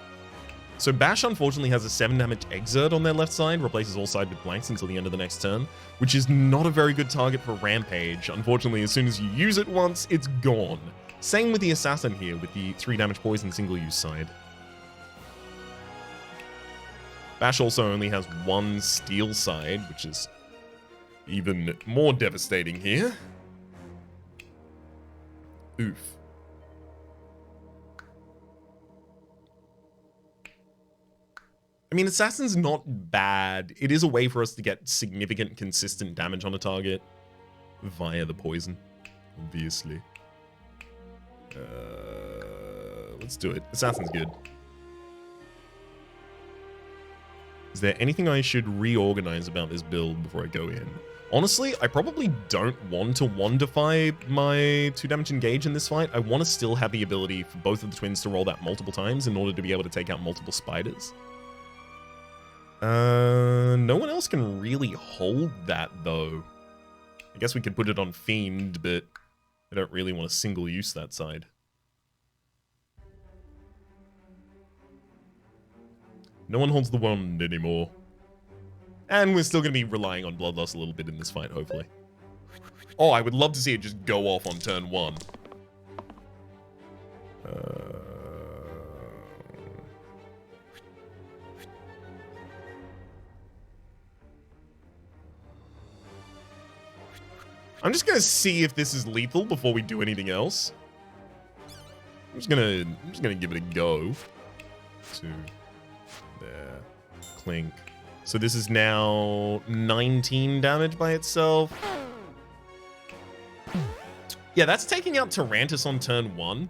So Bash unfortunately has a 7 damage exert on their left side, replaces all side with blanks until the end of the next turn, which is not a very good target for Rampage. Unfortunately, as soon as you use it once, it's gone. Same with the Assassin here, with the 3 damage poison single use side. Bash also only has 1 steel side, which is even more devastating here. Oof. I mean, Assassin's not bad. It is a way for us to get significant, consistent damage on a target via the poison, obviously. Let's do it. Assassin's good. Is there anything I should reorganize about this build before I go in? Honestly, I probably don't want to one-defy my 2 damage engage in this fight. I want to still have the ability for both of the Twins to roll that multiple times in order to be able to take out multiple spiders. No one else can really hold that, though. I guess we could put it on Fiend, but I don't really want to single use that side. No one holds the wand anymore. And we're still going to be relying on Bloodlust a little bit in this fight, hopefully. Oh, I would love to see it just go off on turn 1. I'm just going to see if this is lethal before we do anything else. I'm just gonna give it a go. 2. There. Clink. So this is now 19 damage by itself. Yeah, that's taking out Tarantus on turn 1.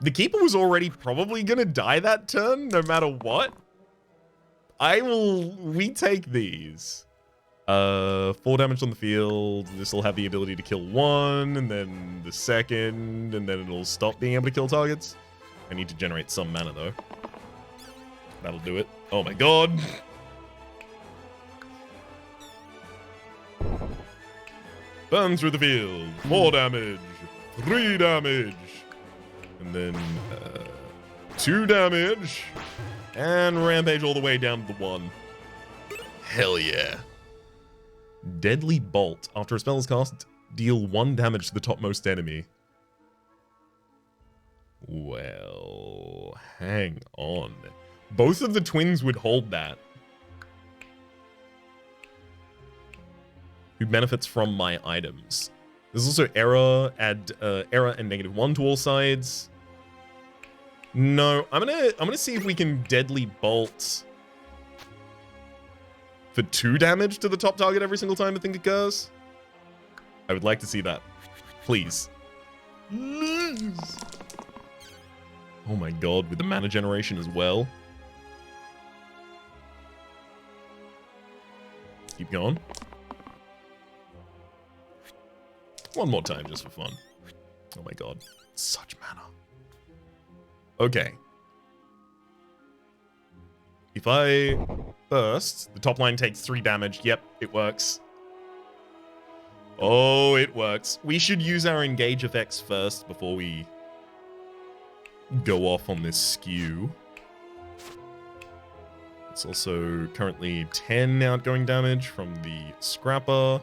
The Keeper was already probably gonna die that turn, no matter what. I will retake these. 4 damage on the field. This will have the ability to kill 1, and then the second, and then it'll stop being able to kill targets. I need to generate some mana, though. That'll do it. Oh my god! Burn through the field. 4 damage. 3 damage. And then 2 damage. And rampage all the way down to the 1. Hell yeah. Deadly Bolt. After a spell is cast, deal 1 damage to the topmost enemy. Well, hang on. Both of the twins would hold that. Who benefits from my items? There's also error, add error and -1 to all sides. No, I'm gonna see if we can Deadly Bolt for 2 damage to the top target every single time a thing occurs. I would like to see that. Please. Please. Oh my god, with the mana generation as well. Keep going. One more time just for fun. Oh my god. Such mana. Okay. If I burst, the top line takes 3 damage. Yep, it works. Oh, it works. We should use our engage effects first before we go off on this skew. It's also currently 10 outgoing damage from the Scrapper.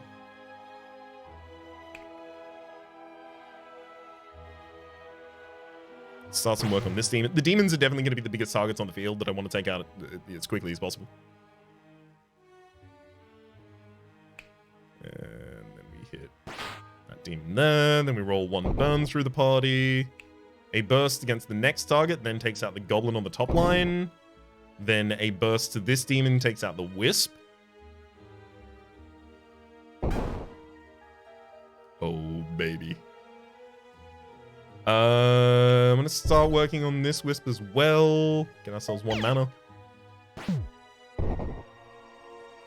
Start some work on this demon. The demons are definitely going to be the biggest targets on the field that I want to take out as quickly as possible. And then we hit that demon there. Then we roll 1 burn through the party. A burst against the next target, then takes out the goblin on the top line. Then a burst to this demon takes out the wisp. Oh, baby. I'm gonna start working on this wisp as well. Get ourselves 1 mana.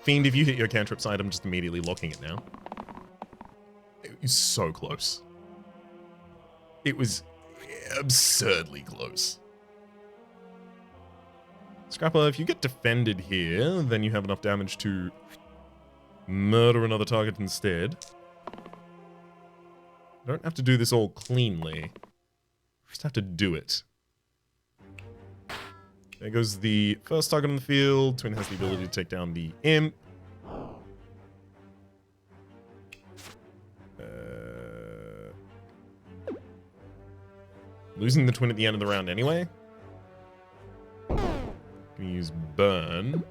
Fiend, if you hit your cantrip side, I'm just immediately locking it now. It was so close. It was absurdly close. Scrapper, if you get defended here, then you have enough damage to murder another target instead. Don't have to do this all cleanly. Just have to do it. There goes the first target on the field. Twin has the ability to take down the imp. Losing the twin at the end of the round anyway. Gonna use burn.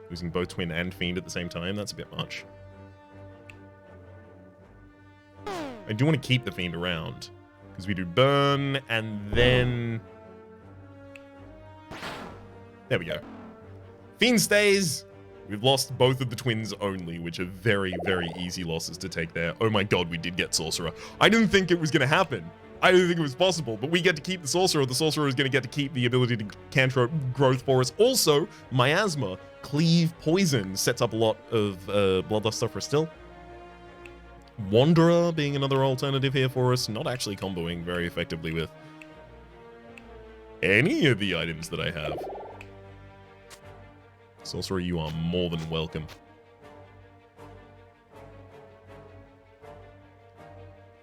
Losing both twin and fiend at the same time. That's a bit much. I do want to keep the fiend around. Because we do burn, and then... There we go. Fiend stays. We've lost both of the twins only, which are very, very easy losses to take there. Oh my god, we did get Sorcerer. I didn't think it was going to happen. I didn't think it was possible, but we get to keep the Sorcerer. The Sorcerer is going to get to keep the ability to cantrip growth for us. Also, Miasma, Cleave Poison, sets up a lot of Bloodlust stuff for us still. Wanderer being another alternative here for us. Not actually comboing very effectively with any of the items that I have. Sorcerer, you are more than welcome.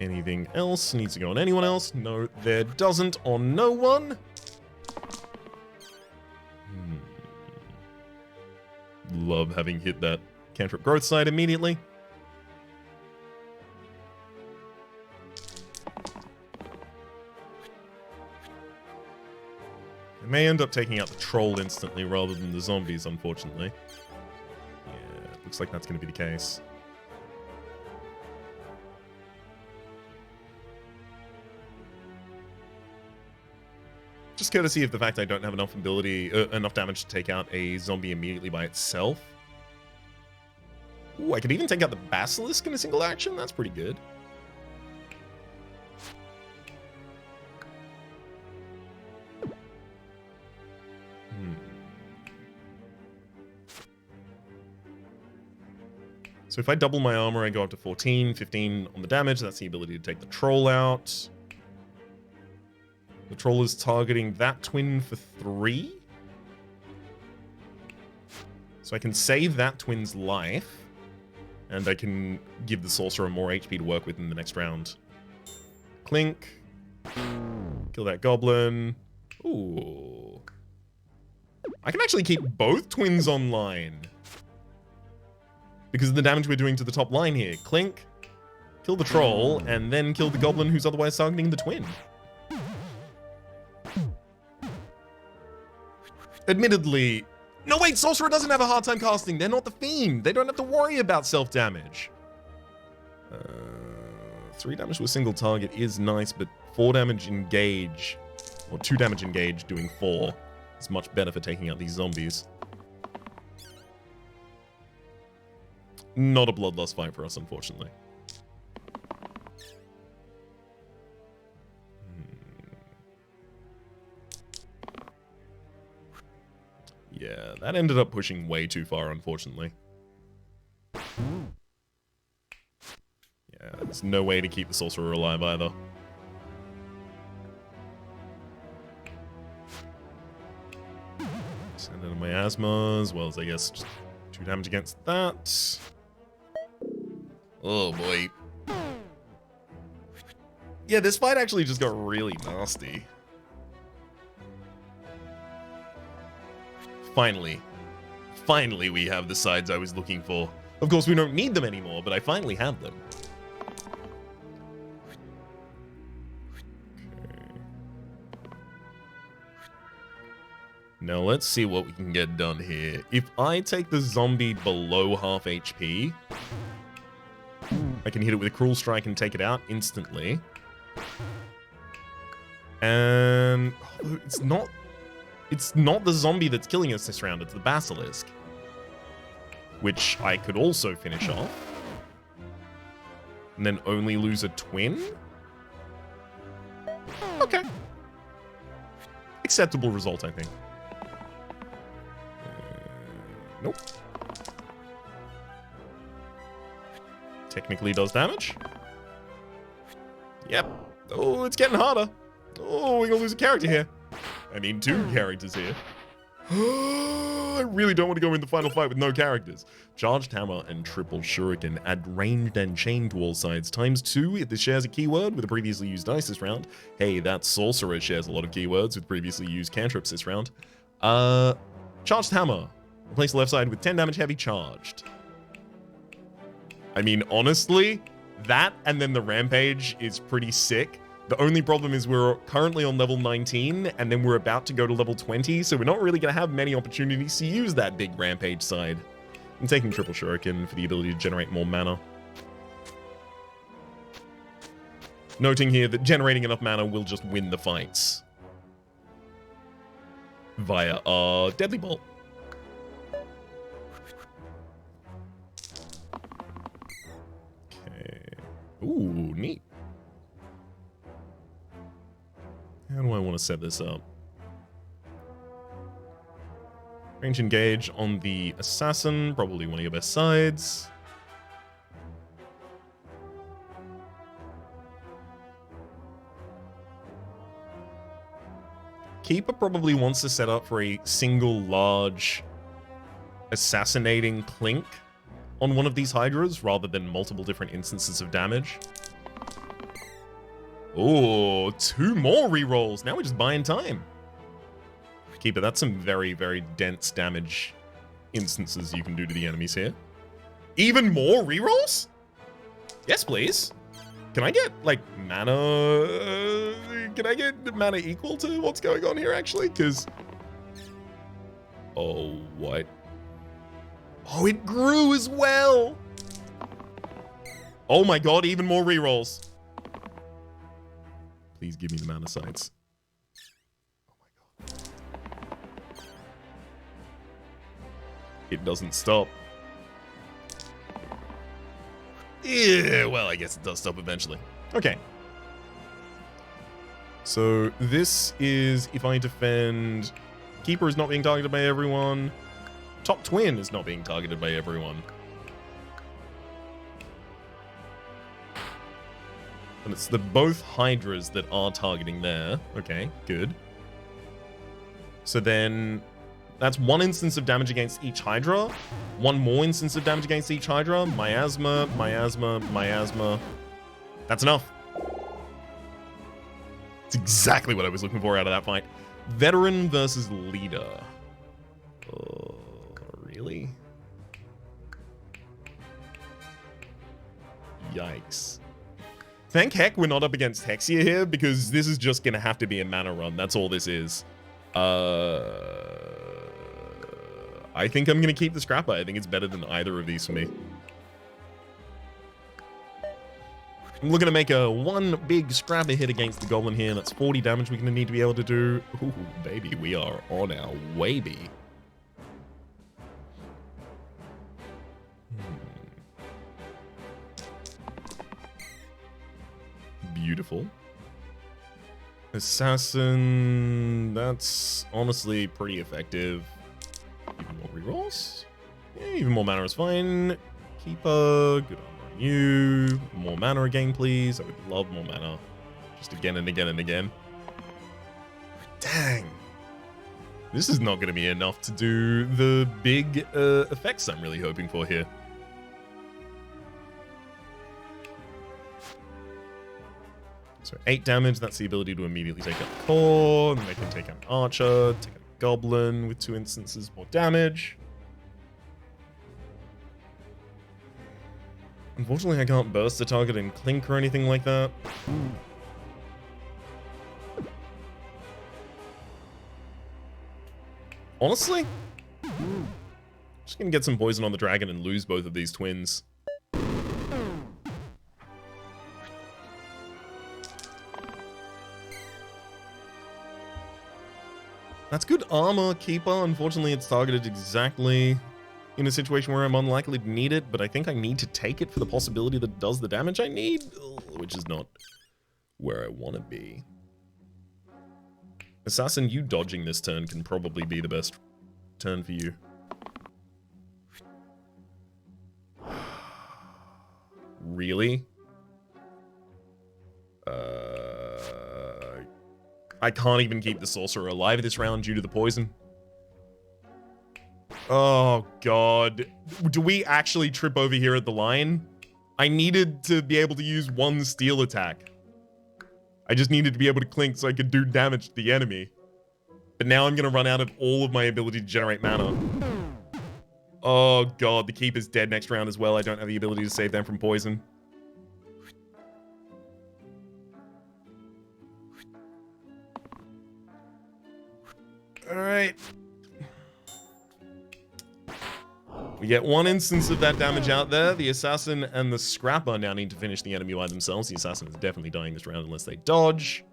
Anything else needs to go on anyone else? No, there doesn't on no one. Love having hit that cantrip growth side immediately. I may end up taking out the troll instantly rather than the zombies, unfortunately. Yeah, it looks like that's going to be the case. Just courtesy of the fact I don't have enough enough damage to take out a zombie immediately by itself. Ooh, I could even take out the basilisk in a single action. That's pretty good. So if I double my armor, I go up to 14, 15 on the damage. That's the ability to take the troll out. The troll is targeting that twin for 3. So I can save that twin's life. And I can give the sorcerer more HP to work with in the next round. Clink. Kill that goblin. Ooh. I can actually keep both twins online. Because of the damage we're doing to the top line here. Clink, kill the troll, and then kill the goblin who's otherwise targeting the twin. Admittedly... No, wait, Sorcerer doesn't have a hard time casting. They're not the Fiend. They don't have to worry about self-damage. 3 damage to a single target is nice, but 4 damage engage, or 2 damage engage doing 4 is much better for taking out these zombies. Not a bloodlust fight for us, unfortunately. Yeah, that ended up pushing way too far, unfortunately. Yeah, there's no way to keep the sorcerer alive either. Send out my asthma, as well as, I guess, just 2 damage against that. Oh boy. Yeah, this fight actually just got really nasty. Finally. Finally we have the sides I was looking for. Of course, we don't need them anymore, but I finally have them. Okay. Now let's see what we can get done here. If I take the zombie below half HP... I can hit it with a Cruel Strike and take it out instantly. And it's not the zombie that's killing us this round, it's the basilisk. Which I could also finish off. And then only lose a twin? Okay. Acceptable result, I think. Nope. Technically does damage. Yep. Oh, it's getting harder. Oh, we're gonna lose a character here. I mean, 2 characters here. I really don't want to go in the final fight with no characters. Charged Hammer and Triple Shuriken add ranged and chain to all sides. ×2 if this shares a keyword with a previously used dice this round. Hey, that Sorcerer shares a lot of keywords with previously used cantrips this round. Charged Hammer. Replace the left side with 10 damage heavy charged. I mean, honestly, that and then the Rampage is pretty sick. The only problem is we're currently on level 19, and then we're about to go to level 20, so we're not really going to have many opportunities to use that big Rampage side. I'm taking Triple Shuriken for the ability to generate more mana. Noting here that generating enough mana will just win the fights. Via our Deadly Bolt. Ooh, neat. How do I want to set this up? Range engage on the assassin, probably one of your best sides. Keeper probably wants to set up for a single large assassinating Clink on one of these Hydras rather than multiple different instances of damage. Oh, 2 more rerolls. Now we're just buying time. Keep it. That's some very, very dense damage instances you can do to the enemies here. Even more rerolls? Yes, please. Can I get, like, mana? Can I get mana equal to what's going on here, actually? Because... Oh, what? Oh, it grew as well! Oh my god, even more rerolls. Please give me the mana sights. Oh my god. It doesn't stop. Yeah, well, I guess it does stop eventually. Okay. So this is if I defend... Keeper is not being targeted by everyone. Top Twin is not being targeted by everyone. And it's the both Hydras that are targeting there. Okay, good. So then... That's 1 instance of damage against each Hydra. 1 more instance of damage against each Hydra. Miasma, miasma, miasma. That's enough. It's exactly what I was looking for out of that fight. Veteran versus leader. Oh, really? Yikes. Thank heck we're not up against Hexia here, because this is just gonna have to be a mana run. That's all this is. I think I'm going to keep the Scrapper. I think it's better than either of these for me. I'm looking to make a 1 big Scrapper hit against the Goblin here. That's 40 damage we're going to need to be able to do. Ooh, baby, we are on our way-by. Beautiful. Assassin, that's honestly pretty effective. Even more rerolls? Yeah, even more mana is fine. Keeper, good armor on you. More mana again, please. I would love more mana. Just again and again and again. Dang. This is not going to be enough to do the big effects I'm really hoping for here. So 8 damage, that's the ability to immediately take out the core, and then they can take out an archer, take out a goblin with 2 instances more damage. Unfortunately, I can't burst the target and clink or anything like that. Honestly, just gonna get some poison on the dragon and lose both of these twins. That's good armor, Keeper. Unfortunately, it's targeted exactly in a situation where I'm unlikely to need it, but I think I need to take it for the possibility that it does the damage I need, which is not where I want to be. Assassin, you dodging this turn can probably be the best turn for you. Really? I can't even keep the Sorcerer alive this round due to the poison. Oh, God. Do we actually trip over here at the line? I needed to be able to use 1 steel attack. I just needed to be able to clink so I could do damage to the enemy. But now I'm going to run out of all of my ability to generate mana. Oh, God. The Keeper's dead next round as well. I don't have the ability to save them from poison. Alright. We get 1 instance of that damage out there. The Assassin and the Scrapper now need to finish the enemy by themselves. The Assassin is definitely dying this round unless they dodge.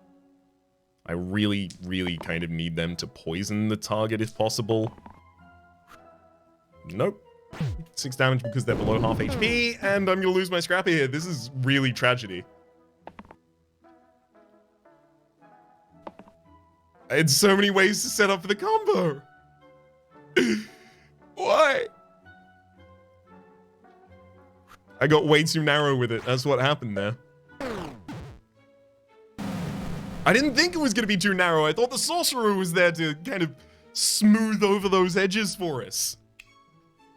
I really, really kind of need them to poison the target if possible. Nope. 6 damage because they're below half HP, and I'm gonna lose my Scrapper here. This is really tragedy. I had so many ways to set up for the combo. Why? I got way too narrow with it. That's what happened there. I didn't think it was going to be too narrow. I thought the Sorcerer was there to kind of smooth over those edges for us.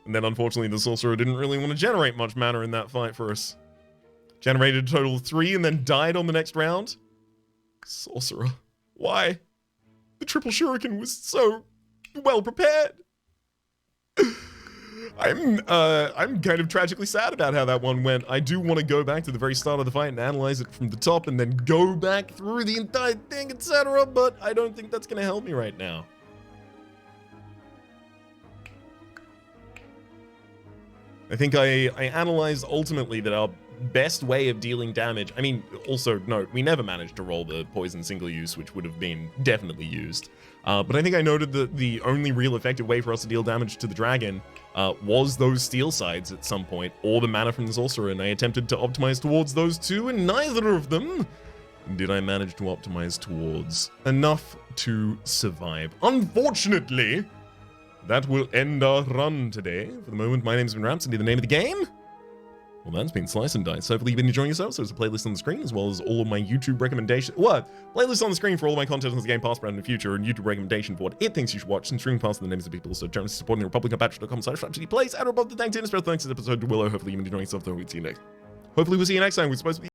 And then unfortunately the sorcerer didn't really want to generate much mana in that fight for us. Generated a total of 3 and then died on the next round. Sorcerer. Why? The triple shuriken was so well prepared. I'm kind of tragically sad about how that one went. I do want to go back to the very start of the fight and analyze it from the top and then go back through the entire thing, etc. But I don't think that's going to help me right now. I think I analyzed ultimately that our best way of dealing damage, I mean, also, no, we never managed to roll the poison single use, which would have been definitely used. But I think I noted that the only real effective way for us to deal damage to the dragon was those steel sides at some point, or the mana from the sorcerer, and I attempted to optimize towards those two, and neither of them did I manage to optimize towards enough to survive. Unfortunately, that will end our run today. For the moment, my name's been Rhapsody, the name of the game. Well, that's been Slice and Dice. Hopefully you've been enjoying yourself. So there's a playlist on the screen, as well as all of my YouTube recommendations. What? Playlist on the screen for all of my content on the game, past, present, and future, and YouTube recommendation for what it thinks you should watch, and streaming past the names of people also generously supporting the Republic on patreon.com/Rhapsody Plays, and above the thank you, and special thanks to the episode to Willow. Hopefully you've been enjoying yourself, though. We'll see you next. Hopefully we'll see you next time. We're supposed to be